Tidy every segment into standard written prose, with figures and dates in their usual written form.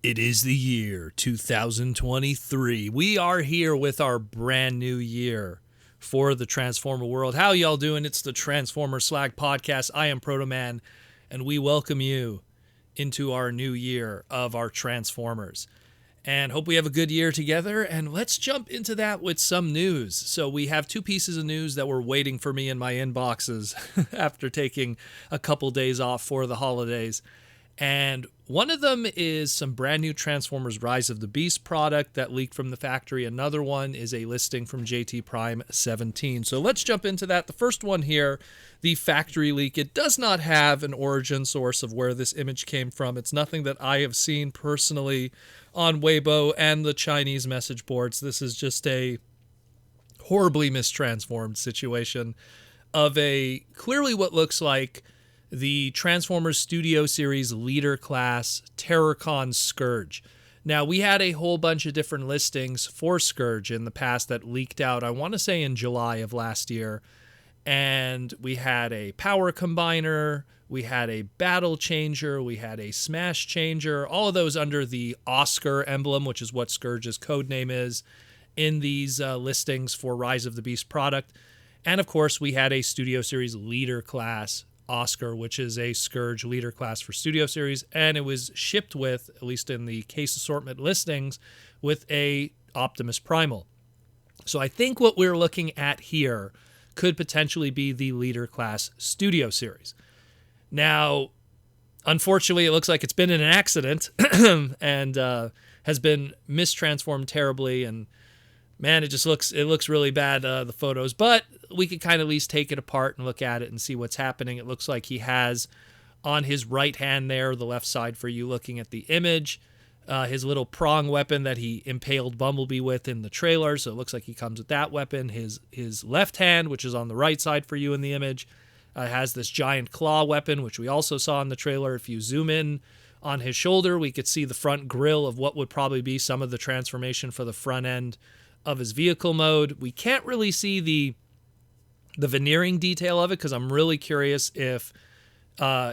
It is the year 2023. We are here with our brand new year for the Transformer world. How y'all doing? It's the Transformers Slag podcast. I am Proto Man, and we welcome you into our new year of our Transformers. And hope we have a good year together. And let's jump into that with some news. So we have two pieces of news that were waiting for me in my inboxes after taking a couple days off for the holidays. And one of them is some brand new Transformers Rise of the Beast product that leaked from the factory. Another one is a listing from JT Prime 17. So let's jump into that. The first one here, the factory leak. It does not have an origin source of where this image came from. It's nothing that I have seen personally on Weibo and the Chinese message boards. This is just a horribly mistransformed situation of a clearly what looks like the Transformers Studio Series Leader Class Terrorcon Scourge. Now, we had a whole bunch of different listings for Scourge in the past that leaked out, I want to say in July of last year. And we had a power combiner, we had a battle changer, we had a smash changer, all of those under the Oscar emblem, which is what Scourge's code name is, in these listings for Rise of the Beast product. And of course, we had a Studio Series Leader Class Oscar, which is a Scourge leader class for Studio Series, and it was shipped with, at least in the case assortment listings, with a Optimus Primal. So I think what we're looking at here could potentially be the leader class Studio Series. Now, unfortunately, it looks like it's been in an accident and has been mistransformed terribly, and man, it looks really bad, the photos, but we could kind of at least take it apart and look at it and see what's happening. It looks like he has on his right hand there, the left side for you looking at the image, his little prong weapon that he impaled Bumblebee with in the trailer. So it looks like he comes with that weapon. His left hand, which is on the right side for you in the image, has this giant claw weapon, which we also saw in the trailer. If you zoom in on his shoulder, we could see the front grille of what would probably be some of the transformation for the front end of his vehicle mode. We can't really see the veneering detail of it because I'm really curious if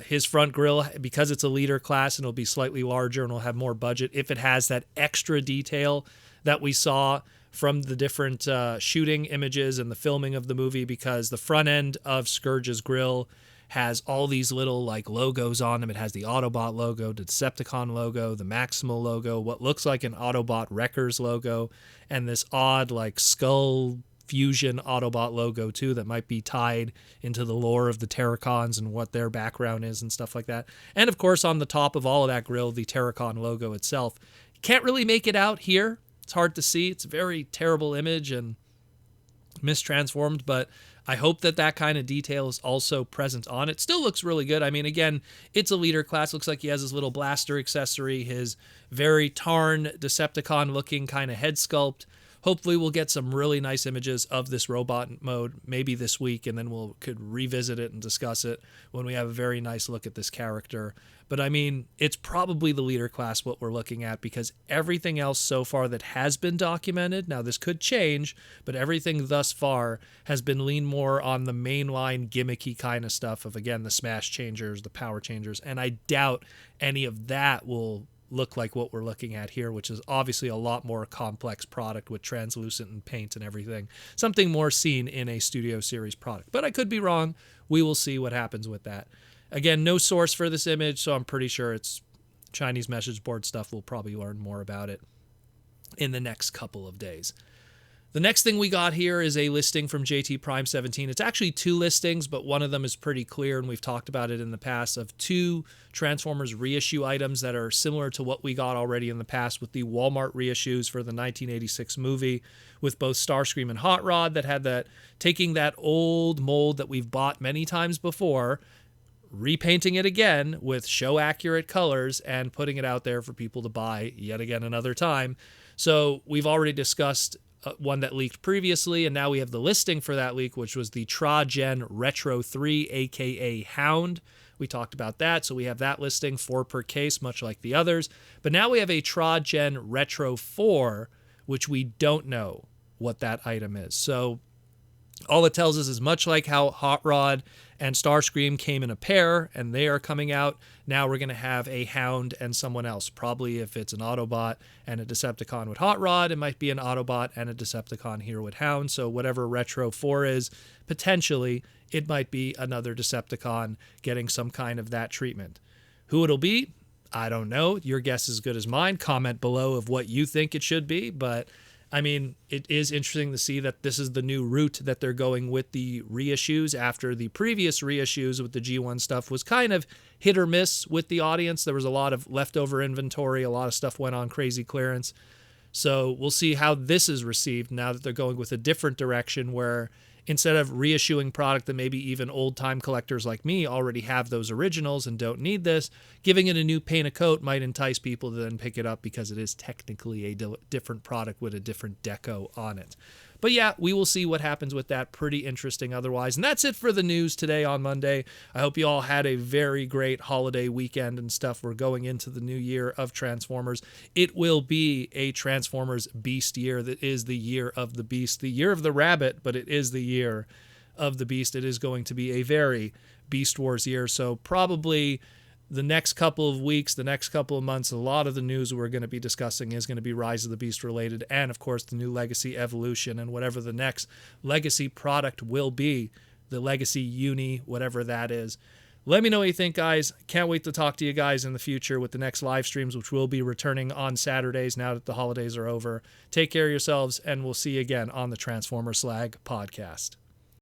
his front grille, because it's a leader class and it'll be slightly larger and will have more budget, if it has that extra detail that we saw from the different shooting images and the filming of the movie, because the front end of Scourge's grille has all these little like logos on them. It has the Autobot logo, the Decepticon logo, the Maximal logo, what looks like an Autobot Wreckers logo, and this odd like skull fusion Autobot logo too that might be tied into the lore of the Terracons and what their background is and stuff like that. And of course, on the top of all of that grille, the Terracon logo itself. Can't really make it out here. It's hard to see. It's a very terrible image and mistransformed, but I hope that kind of detail is also present on it. Still looks really good. I mean, again, it's a leader class. Looks like he has his little blaster accessory, his very Tarn Decepticon looking kind of head sculpt. Hopefully we'll get some really nice images of this robot mode maybe this week, and then could revisit it and discuss it when we have a very nice look at this character. But I mean, it's probably the leader class what we're looking at, because everything else so far that has been documented, now this could change, but everything thus far has been leaned more on the mainline gimmicky kind of stuff of, again, the smash changers, the power changers, and I doubt any of that will look like what we're looking at here, which is obviously a lot more complex product with translucent and paint and everything. Something more seen in a Studio Series product. But I could be wrong. We will see what happens with that. Again, no source for this image, so I'm pretty sure it's Chinese message board stuff. We'll probably learn more about it in the next couple of days. The next thing we got here is a listing from JT Prime 17. It's actually two listings, but one of them is pretty clear, and we've talked about it in the past, of two Transformers reissue items that are similar to what we got already in the past with the Walmart reissues for the 1986 movie, with both Starscream and Hot Rod, that had that, taking that old mold that we've bought many times before, repainting it again with show-accurate colors and putting it out there for people to buy yet again another time. So we've already discussed one that leaked previously, and now we have the listing for that leak, which was the Tra-Gen Retro 3, aka Hound. We talked about that, so we have that listing, 4 per case, much like the others. But now we have a Tra-Gen Retro 4, which we don't know what that item is. So All it tells us is much like how Hot Rod and Starscream came in a pair and they are coming out, now we're going to have a Hound and someone else. Probably if it's an Autobot and a Decepticon with Hot Rod, it might be an Autobot and a Decepticon here with Hound. So whatever Retro 4 is, potentially it might be another Decepticon getting some kind of that treatment. Who it'll be, I don't know. Your guess is as good as mine. Comment below of what you think it should be, but I mean, it is interesting to see that this is the new route that they're going with the reissues after the previous reissues with the G1 stuff was kind of hit or miss with the audience. There was a lot of leftover inventory. A lot of stuff went on crazy clearance. So we'll see how this is received now that they're going with a different direction where instead of reissuing product that maybe even old-time collectors like me already have those originals and don't need this, giving it a new paint of coat might entice people to then pick it up because it is technically a different product with a different deco on it. But yeah, we will see what happens with that. Pretty interesting otherwise. And that's it for the news today on Monday. I hope you all had a very great holiday weekend and stuff. We're going into the new year of Transformers. It will be a Transformers Beast year. That is the year of the Beast, the year of the rabbit, but it is the year of the Beast. It is going to be a very Beast Wars year. So probably the next couple of weeks, the next couple of months, a lot of the news we're going to be discussing is going to be Rise of the Beast related, and of course the new Legacy Evolution and whatever the next Legacy product will be, the Legacy Uni, whatever that is. Let me know what you think, guys. Can't wait to talk to you guys in the future with the next live streams, which will be returning on Saturdays now that the holidays are over. Take care of yourselves, and we'll see you again on the Transformers Slag podcast.